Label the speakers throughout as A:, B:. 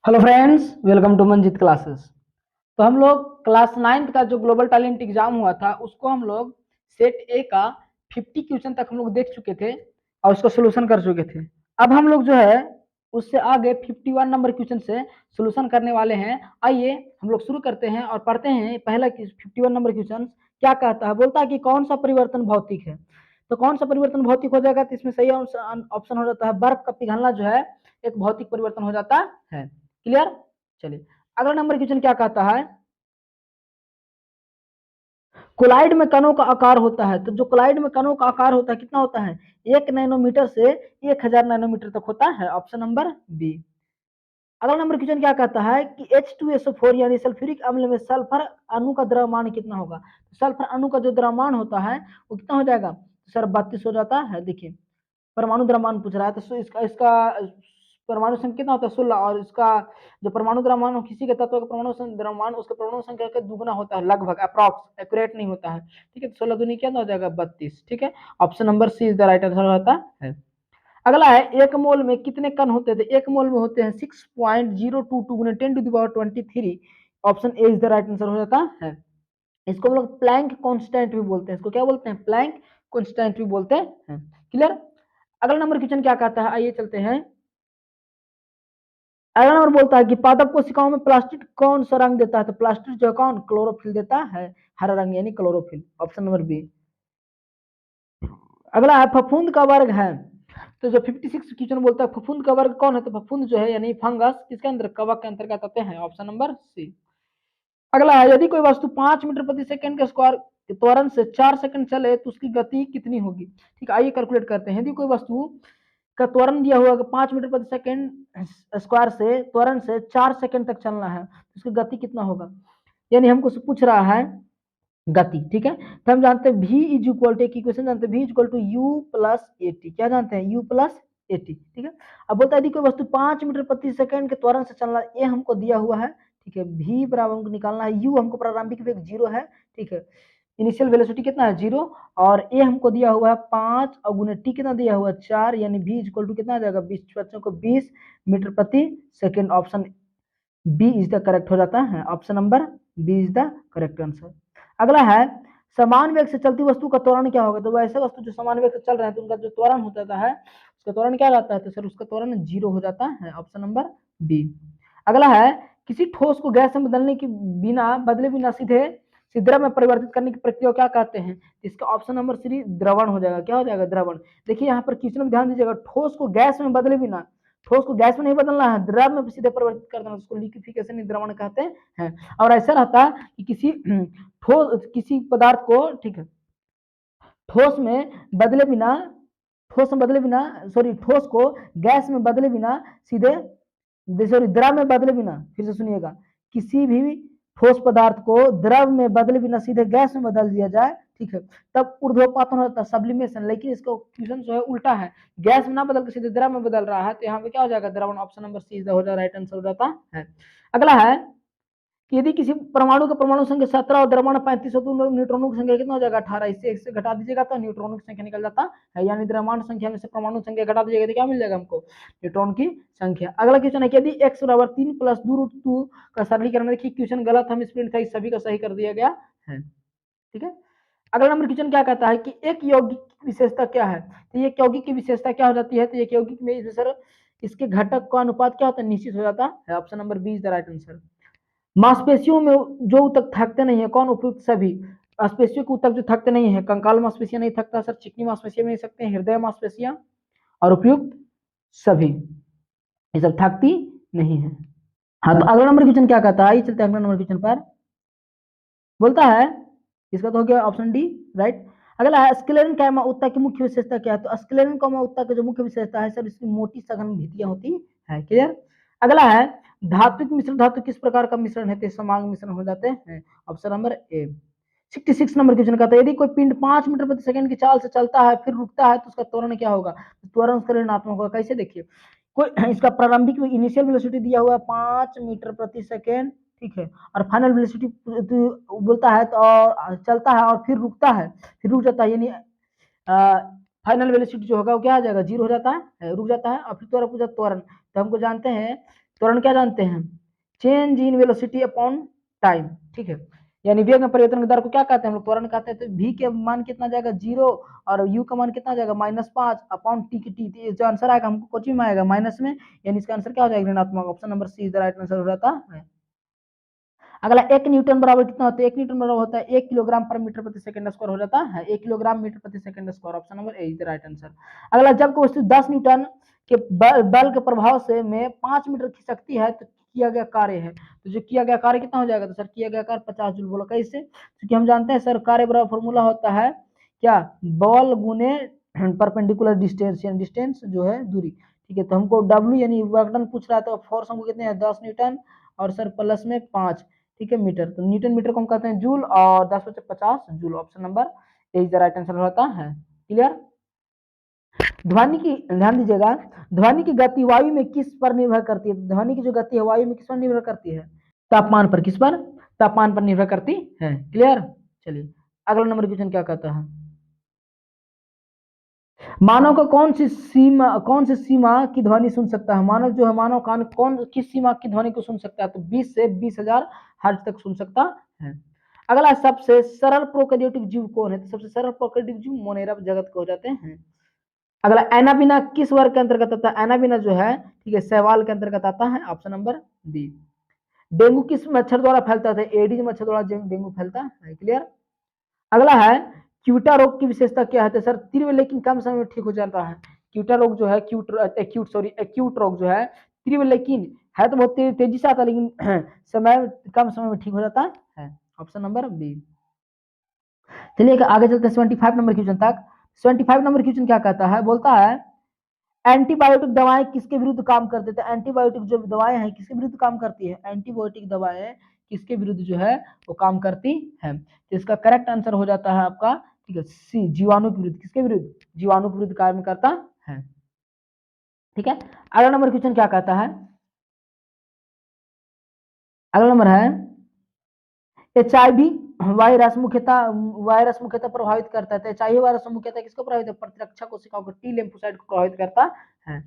A: Hello friends, welcome to Manjit classes. तो हम लोग क्लास नाइन्थ का जो ग्लोबल टैलेंट एग्जाम हुआ था उसको हम लोग सेट ए का 50 क्वेश्चन तक हम लोग देख चुके थे और उसका सोल्यूशन कर चुके थे। अब हम लोग जो है उससे आगे 51 नंबर क्वेश्चन से सोल्यूशन करने वाले हैं। आइए हम लोग शुरू करते हैं और पढ़ते हैं। पहला 51 नंबर क्वेश्चन क्या कहता है, बोलता है कि कौन सा परिवर्तन भौतिक है। तो कौन सा परिवर्तन भौतिक हो जाएगा, तो इसमें सही ऑप्शन हो जाता है बर्फ का पिघलना जो है एक भौतिक परिवर्तन हो जाता है। क्लियर। चलिए अगला नंबर क्वेश्चन क्या कहता है, कोलाइड में कणों का आकार होता है। तो जो कोलाइड में कणों का आकार होता है कितना होता है, 1 नैनोमीटर से 1000 नैनोमीटर तक होता है। Option number B. अगला नंबर क्वेश्चन क्या कहता है कि H2SO4 यानी सल्फ्यूरिक अम्ल में सल्फर अणु का द्रव्यमान कितना होगा। सल्फर अणु का जो द्रव्यमान होता है वो कितना हो जाएगा, सर 32 हो जाता है। देखिए परमाणु द्रव्यमान पूछ रहा है तो इसका इसका परमाणु संख्या कितना होता है 16, और इसका जो परमाणु द्रव्यमान हो किसी के तत्व का परमाणु द्रव्यमान उसके परमाणु संख्या का दुगुना होता है, लगभग अप्रॉक्स, एक्यूरेट नहीं होता है। ठीक है, तो 16 दूनी क्या हो जाएगा 32। ठीक है, option number C is the right answer होता है। अगला है एक मोल में कितने कण होते थे। एक मोल में होते हैं 6.022 गुने 10⁻23। Option A is the right answer हो जाता है। इसको हम लोग प्लैंक कांस्टेंट भी बोलते हैं। इसको क्या बोलते हैं, प्लैंक कांस्टेंट भी बोलते हैं। क्लियर। अगला नंबर क्वेश्चन क्या कहता है, आइए चलते हैं। अगला नंबर बोलता है कि पादप कोशिकाओं में प्लास्टिक कौन सा रंग देता है। तो प्लास्टिक जो है कौन, क्लोरोफिल देता है, हरा रंग यानी क्लोरोफिल। Option number B. अगला है फफूंद का वर्ग है। तो जो 56 क्वेश्चन बोलता है फफूंद का वर्ग कौन है। तो फफूंद जो है यानी फंगस किसके अंदर, कवक के अंतर्गत आते हैं। Option number C. अगला है यदि कोई वस्तु 5 मीटर प्रति सेकंड के स्क्वायर त्वरण से 4 सेकंड चले तो उसकी गति कितनी होगी। ठीक है, आइए कैलकुलेट करते हैं। यदि कोई वस्तु का त्वरण दिया हुआ है 5 मीटर प्रति सेकंड स्क्वायर से त्वरण से 4 सेकंड तक चलना है तो उसकी गति कितना होगा, यानी हमको पूछ रहा है गति। ठीक है, तो हम जानते हैं v is equal to, equation जानते हैं v is equal to u plus a t. क्या जानते हैं, u प्लस ए टी। ठीक है, अब बोलता है यदि कोई वस्तु 5 मीटर प्रति सेकंड के त्वरण से चलना, ये हमको दिया हुआ है। ठीक है, v बराबर हमको निकालना है, u हमको प्रारंभिक वेग 0 है। ठीक है, इनिशियल वेलोसिटी कितना है 0, और ए हमको दिया हुआ है 5 और गुने टी कितना दिया हुआ है 4, यानी v इज इक्वल टू कितना आ जाएगा 20 बच्चों को 20 मीटर प्रति second. Option B is the correct हो जाता है। Option number B is the correct answer. अगला है समान वेग से चलती वस्तु का त्वरण क्या होगा। तो वैसे वस्तु जो समान वेग से चल रहे हैं तो उनका जो त्वरण होता है उसका त्वरण क्या रहता है, तो सर उसका त्वरण 0 हो जाता है। Option number B. अगला है किसी ठोस को गैस में बदले बिना सीधे सिद्रा में परिवर्तित करने की प्रक्रिया क्या कहते हैं। इसका ऑप्शन नंबर सी द्रवण हो जाएगा। क्या हो जाएगा, द्रवण। देखिए यहाँ पर क्वेश्चन में ध्यान दीजिएगा, ठोस को गैस में बदले बिना, ठोस को गैस में नहीं बदलना है, द्रव में सीधे परिवर्तित कर देना, उसको लिक्विफिकेशन द्रवण कहते हैं। और ऐसा रहता है कि किसी पदार्थ को, ठीक है, ठोस में बदले बिना ठोस को गैस में बदले बिना सीधे, सॉरी द्रव में बदले बिना, फिर से सुनिएगा, किसी भी ठोस पदार्थ को द्रव में बदले बिना सीधे गैस में बदल दिया जाए, ठीक है, तब ऊर्ध्वपातन होता है, सब्लिमेशन। लेकिन इसका क्वेश्चन जो है उल्टा है, गैस में ना बदल के सीधे द्रव में बदल रहा है, तो यहाँ पे क्या हो जाएगा, द्रवण। ऑप्शन नंबर सी हो जाएगा, राइट आंसर हो जाता है। अगला है कि यदि किसी परमाणु का परमाणु संख्या 17 और द्रव्यमान 35 हो तो न्यूट्रॉनों की संख्या कितना हो जाएगा 18। इससे एक से घटा दीजिएगा तो न्यूट्रॉनों की संख्या निकल जाता है, यानी द्रव्यमान संख्या में से परमाणु संख्या घटा दीजिएगा तो क्या मिल जाएगा हमको, न्यूट्रॉन की संख्या। अगला क्वेश्चन है कि यदि x बराबर 3 प्लस 2√2 का सरलीकरण, देखिए क्वेश्चन गलत, हम स्प्रिंट था इस सभी का सही कर दिया गया है। ठीक है, अगला नंबर क्वेश्चन क्या कहता है कि एक यौगिक की विशेषता क्या है। तो ये यौगिक की विशेषता क्या हो जाती है, तो एक यौगिक में सर इसके घटक का अनुपात क्या होता है, निश्चित हो जाता है। Option number B is the right answer. मांसपेशियों में जो ऊतक थकते नहीं है, कौन उपयुक्त सभी। मांसपेशियों के ऊतक जो थकते नहीं है, कंकाल मांसपेशियां नहीं थकता सर, चिकनी मांसपेशियां नहीं सकते, हृदय मांसपेशियां और उपयुक्त सभी, ये सब थकती नहीं है। हाँ, तो अगला नंबर क्वेश्चन क्या कहता है, चलते हैं अगला नंबर क्वेश्चन पर। बोलता है, इसका तो हो गया ऑप्शन डी, राइट। अगला है स्क्लेरन कैमा ऊतक की मुख्य विशेषता क्या है। तो स्क्लेरन कैमा ऊतक की जो मुख्य विशेषता है सर, इसकी मोटी सघन भित्तियां होती है। क्लियर। अगला है धात्विक मिश्रण, धातु किस प्रकार का मिश्रण है, तो समांग मिश्रण हो जाते हैं। Option number A. 66 number question कहता है यदि कोई पिंड 5 मीटर प्रति सेकंड की चाल से चलता है फिर रुकता है तो उसका त्वरण क्या होगा। तो त्वरण उसका ऋणात्मक होगा। कैसे, देखिए कोई इसका प्रारंभिक इनिशियल वेलोसिटी दिया हुआ है 5 मीटर प्रति सेकंड, ठीक है, और फाइनल वेलोसिटी बोलता है तो और चलता है और फिर रुकता है, फिर रुक जाता है, यानी फाइनल वेलोसिटी जो होगा वो क्या आ जाएगा, 0 हो जाता है, रुक जाता है, और फिर त्वरण पूछा त्वरण, तो हमको जानते हैं त्वरण क्या जानते हैं, change in velocity upon time, ठीक है, यानी वेग में परिवर्तन की दर को क्या कहते हैं हम लोग, त्वरण कहते हैं। तो v के मान कितना जाएगा 0 और u का मान कितना जाएगा -5 अपॉन t की t, जो आंसर आएगा हमको कोचिंग में आएगा माइनस में, यानी इसका आंसर क्या हो जाएगा ऋणात्मक। Option number C is the right answer हो जाता है। अगला 1 न्यूटन बराबर कितना होता है, 1 न्यूटन बराबर होता है 1 किलोग्राम पर मीटर प्रति सेकंड स्क्वायर हो जाता है, 1 किलोग्राम मीटर प्रति second square. Option number A is the right answer. अगला जब कोई वस्तु 10 न्यूटन के बल के प्रभाव से में 5 मीटर खिसकती है तो किया गया कार्य है, तो जो किया गया कार्य कितना हो जाएगा, तो सर किया गया कार्य 50 जूल। बोलो कैसे, क्योंकि हम जानते हैं सर कार्य बराबर फॉर्मूला होता है क्या, बल गुने परपेंडिकुलर डिस्टेंस, यानी डिस्टेंस जो है दूरी, ठीक है। तो हमको डब्ल्यू यानी वर्क डन पूछ रहा है, तो फोर्स हमको कितने हैं 10 न्यूटन और सर प्लस में 5, ठीक है, मीटर, तो न्यूटन मीटर को हम कहते हैं जूल और 10 बचे 50 joule. Option number A is the right answer होता है। क्लियर। ध्वनि की, ध्यान दीजिएगा, ध्वनि की गति वायु में किस पर निर्भर करती है, ध्वनि की जो गति है वायु में किस पर निर्भर करती है, तापमान पर। किस पर, तापमान पर निर्भर करती है। क्लियर। चलिए अगला नंबर क्वेश्चन क्या कहता है, मानव का कौन सी सीमा की ध्वनि सुन सकता है, मानव जो है, मानव कान कौन किस सीमा की ध्वनि को सुन सकता है, तो 20 से 20,000 हर्ट्ज तक सुन सकता है। अगला सबसे सरल प्रोकैरियोटिक जीव कौन है, तो सबसे सरल प्रोकैरियोटिक जीव मोनेरा जगत को हो जाते हैं। अगला एनाबिना किस वर्ग के अंतर्गत आता है, एनाबिना जो है, ठीक है, शैवाल के अंतर्गत आता है। Option number B. डेंगू किस मच्छर द्वारा फैलता है, एडीज मच्छर द्वारा डेंगू फैलता है। क्लियर। अगला है क्यूटा रोग की विशेषता क्या है, तो सर तीव्र लेकिन कम समय में ठीक हो जाता है। क्यूटा रोग जो है, एक्यूट रोग जो है तीव्र लेकिन है तो बहुत तेजी से आता है, लेकिन समय कम समय में ठीक हो जाता है। Option number B. चलिए आगे चलते हैं 75 नंबर क्वेश्चन तक। 75 नंबर क्वेश्चन क्या कहता है, बोलता है एंटीबायोटिक दवाएं किसके विरुद्ध काम करते थे, एंटीबायोटिक जो दवाएं हैं किसके विरुद्ध काम करती है, एंटीबायोटिक दवाएं किसके विरुद्ध जो है वो काम करती है। तो इसका करेक्ट आंसर हो जाता है आपका, ठीक है, सी, जीवाणु के विरुद्ध। किसके विरुद्ध, जीवाणु के विरुद्ध काम करता है। ठीक है। अगला नंबर क्वेश्चन क्या कहता है, अगला नंबर है HIV वायरस मुख्यतः प्रभावित करता है। HIV वायरस मुख्यतः किसको प्रभावित है, प्रतिरक्षा कोशिकाओं को, टी लिम्फोसाइट को प्रभावित करता है।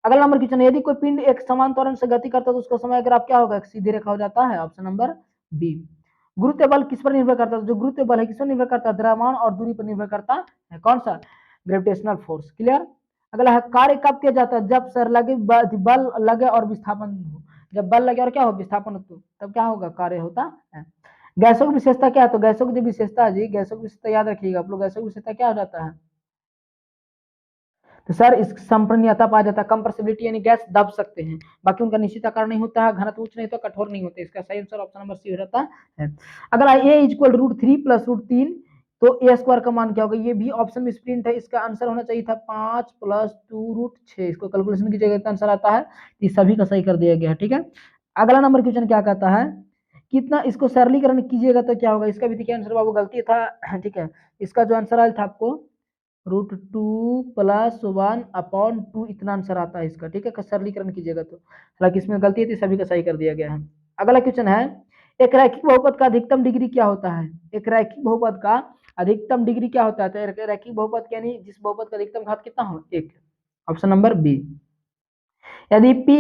A: अगला नंबर क्वेश्चन, यदि कोई पिंड एक समान त्वरण से गति करता है तो उसका समय ग्राफ क्या होगा, सीधी रेखा हो जाता है। Option number B. गुरुत्व बल किस पर निर्भर करता है, जो गुरुत्व बल है किस पर निर्भर करता है, द्रव्यमान और दूरी पर निर्भर करता है। कौन सा, ग्रेविटेशनल फोर्स। क्लियर। अगला है कार्य कब किया जाता है, जब सर लगे बल लगे और विस्थापन हो, जब बल लगे और क्या हो, विस्थापन हो, तब क्या होगा, कार्य होता है। गैसों की विशेषता क्या है, तो गैसों की जो विशेषता है जी, गैसों की विशेषता याद रखिएगा आप लोग, गैसों की विशेषता क्या हो जाता है, तो सर इस संपन्नता पा जाता है, कंप्रेसिबिलिटी यानी गैस दब सकते हैं, बाकी उनका निश्चित आकार नहीं होता है, घनत्व उच्च नहीं होता, कठोर नहीं होते। इसका सही आंसर ऑप्शन नंबर सी हो जाता है। अगला ए इक्वल √3 + √3, तो ए स्क्वायर का मान क्या होगा, ये भी ऑप्शन में स्प्रिंट है, इसका आंसर होना चाहिए था 5 + 2√6। इसको कैलकुलेशन कीजिएगा तो आंसर आता है, ये सभी का सही कर दिया गया है। ठीक है। अगला नंबर क्वेश्चन क्या कहता है, कितना, इसको सरलीकरण कीजिएगा तो क्या होगा, इसका भी देखिए आंसर बाबू गलती था। ठीक है, इसका जो आंसर आया था आपको √2 + 1/2 इतना आंसर आता है इसका। ठीक है, सरलीकरण कीजिएगा तो, हालांकि इसमें गलती थी, सभी का सही कर दिया गया है। अगला क्वेश्चन है, एक रैखिक बहुपद का अधिकतम डिग्री क्या होता है, एक रैखिक बहुपद का अधिकतम डिग्री क्या होता है, तो रैखिक बहुपद यानी जिस बहुपद का अधिकतम घात कितना हो, 1। Option number B. यदि p ×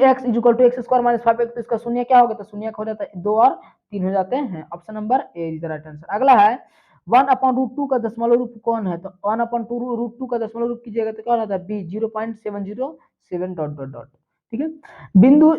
A: x = x² - 5x, तो इसका शून्य क्या होगा, तो शून्य हो जाता है 2 और 3 हो जाते हैं। Option number A is the right answer. अगला है 1/√2 का दशमलव रूप कौन है, तो 1/√2 का दशमलव रूप कीजिएगा तो क्या होता है, बी 0.707 ... ठीक है। बिंदु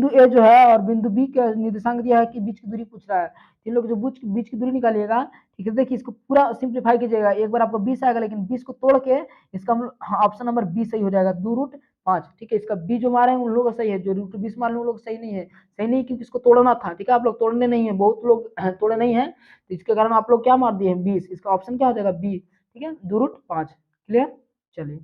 A: ए जो है और बिंदु बी का निर्देशांक दिया है कि बीच की दूरी पूछ रहा है, इन लोग जो बीच की दूरी निकालिएगा, ठीक है, देखिए इसको पूरा सिंप्लीफाई कीजिएगा, एक बार आपको 20 आएगा, लेकिन 20 को तोड़ के इसका ऑप्शन नंबर बी सही हो जाएगा, 2√5। ठीक है, इसका बी जो मारे हैं उन लोगों का सही है, जो √20 मारे उन लोग सही नहीं है, सही नहीं क्योंकि इसको तोड़ना था। ठीक है, आप लोग तोड़ने नहीं है, बहुत लोग तोड़े नहीं है, तो इसके कारण आप लोग क्या मार दिए हैं 20, इसका ऑप्शन क्या हो जाएगा बी। ठीक है, 2√5। क्लियर। चलिए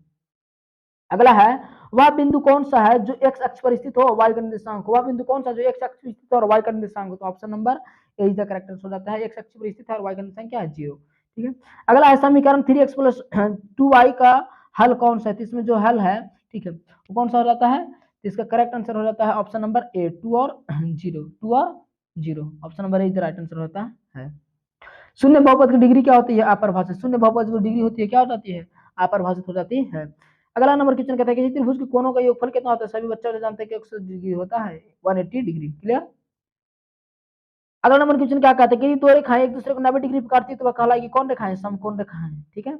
A: अगला है, वह बिंदु कौन सा है जो x अक्ष पर स्थित हो, y का निर्देशांक, वह बिंदु कौन सा जो x अक्ष पर स्थित हो और y का निर्देशांक हो, तो option number A is the correct answer हो जाता है, x अक्ष पर स्थित है और y का निर्देशांक क्या है, 0। ठीक है। अगला है समीकरण 3x + 2y का हल कौन सा है, तो इसमें जो हल है, ठीक है, वो कौन सा हो जाता है, तो इसका करेक्ट आंसर हो जाता है ऑप्शन नंबर ए, 2 और 0। Option number A is the right answer होता है। शून्य बहुपद की डिग्री क्या होती है, अपरिभाषित। शून्य बहुपद की डिग्री होती है क्या हो जाती है, अपरिभाषित हो जाती है। अगला नंबर क्वेश्चन कहता है किसी त्रिभुज के कोनों का योगफल कितना होता है? सभी बच्चे जानते हैं कि 180 डिग्री होता है, 180 डिग्री। क्लियर। अगला नंबर क्वेश्चन क्या कहते हैं कि दो रेखाएं एक दूसरे को 90 डिग्री पर काटती है तो वह कहलाएगी कौन रेखाएं? समकोण रेखाएं। ठीक है।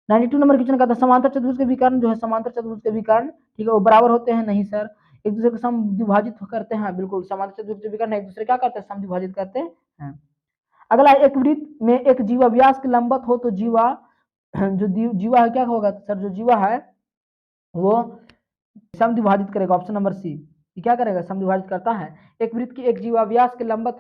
A: 92 नंबर क्वेश्चन कहता है समांतर चतुर्भुज के विकर्ण जो है, समांतर चतुर्भुज के विकर्ण, ठीक है, वो बराबर होते हैं? नहीं सर, एक दूसरे को समद्विभाजित करते हैं। बिल्कुल, समांतर चतुर्भुज के विकर्ण एक दूसरे क्या करते हैं? समद्विभाजित करते हैं। अगला, एक वृत्त में एक जीवा व्यास के लंबवत हो तो जीवा जो जीवा है क्या होगा सर? जो जीवा है वो समद्विभाजित करेगा। Option number C. क्या करेगा? समद्विभाजित करता है। एक वृत्त की एक जीवा व्यास के लंबवत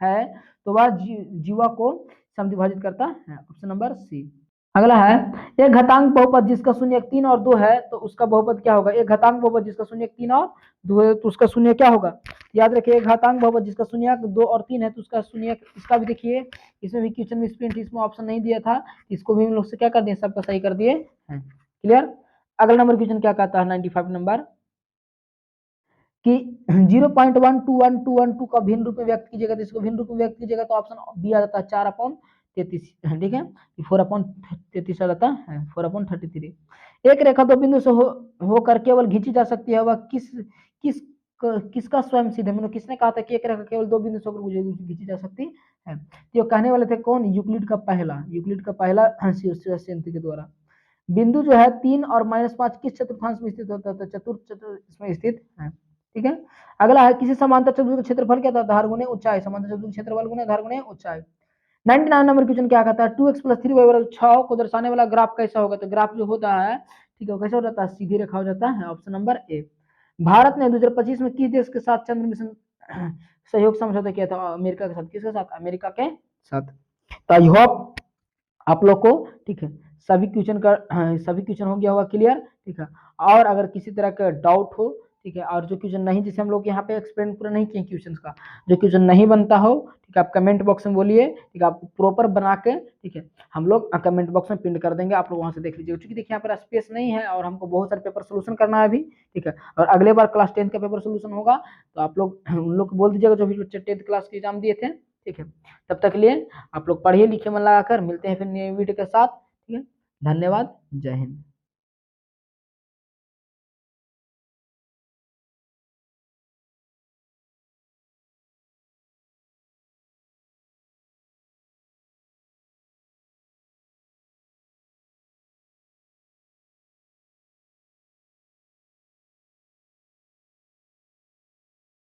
A: है तो वह जीवा को समद्विभाजित करता है। Option number C. अगला है एक घातांक बहुपद जिसका शून्य 3 और 2 है तो उसका बहुपद क्या होगा? एक घातांक बहुपद जिसका शून्य 3 और 2 है तो उसका शून्य क्या होगा? याद रखिए, एक घातांक बहुपद जिसका शून्य 2 और 3 है तो उसका शून्य, इसका भी देखिए, इसमें भी क्वेश्चन में स्प्रिंट इसमें ऑप्शन नहीं दिया था, इसको भी हम लोग से क्या कर दिए? सबका सही कर दिए हैं। क्लियर। अगला नंबर क्वेश्चन क्या कहता है? 95 नंबर कि 0.12112 का भिन्न रूप में व्यक्त कीजिएगा तो इसको भिन्न रूप में व्यक्त कीजिएगा तो ऑप्शन बी आ जाता है 4/33। ठीक है, 4/33 आ जाता है, 4/33। एक रेखा दो बिंदु से होकर केवल खींची जा सकती है, वह किस किसका स्वयं सिद्ध है? किसने कहा था कि एक रेखा केवल दो बिंदु से होकर खींची जा सकती है? तो कहने वाले थे कौन? यूक्लिड का पहला सिद्धांत के द्वारा। बिंदु जो है 3 और -5 किस चतुर्थांश में स्थित होता है? तो चतुर्थ इसमें स्थित है। ठीक है। अगला है किसी समांतर चतुर्भुज का क्षेत्रफल क्या था? आधार गुणे ऊंचाई। समांतर चतुर्भुज क्षेत्रफल गुणे आधार गुणे ऊंचाई। 99 नंबर क्वेश्चन क्या कहता है? 2x + 3y = 6 को दर्शाने वाला ग्राफ कैसा होगा? तो ग्राफ जो होता है, ठीक है, कैसा हो जाता है? सीधी रेखा हो जाता है। Option number A. भारत ने 2025 में किस देश के साथ चंद्र मिशन सहयोग समझौता किया था? अमेरिका के साथ। किसके साथ? अमेरिका के साथ। तो आई होप आप लोग को, ठीक है, सभी क्वेश्चन हो गया होगा क्लियर। ठीक है। और अगर किसी तरह का डाउट हो, ठीक है, और जो क्वेश्चन नहीं, जैसे हम लोग यहाँ पे एक्सप्लेन पूरा नहीं किए क्वेश्चन का, जो क्वेश्चन नहीं बनता हो, ठीक है, आप कमेंट बॉक्स में बोलिए, ठीक है, आप प्रॉपर बना के, ठीक है, हम लोग कमेंट बॉक्स में पिन कर देंगे, आप लोग वहां से देख लीजिए। क्योंकि देखिए यहाँ पर स्पेस नहीं है और हमको बहुत सारे पेपर सोल्यूशन करना है अभी, ठीक है, और अगले बार क्लास 10 का पेपर सोल्यूशन होगा तो आप लोग उन लोग को बोल दीजिएगा जो भी बच्चे 10th क्लास के एग्जाम दिए थे। ठीक है, तब तक लिए आप लोग पढ़िए लिखिए मन लगाकर। मिलते हैं फिर नए वीडियो के साथ। ठीक है, धन्यवाद, जय हिंद।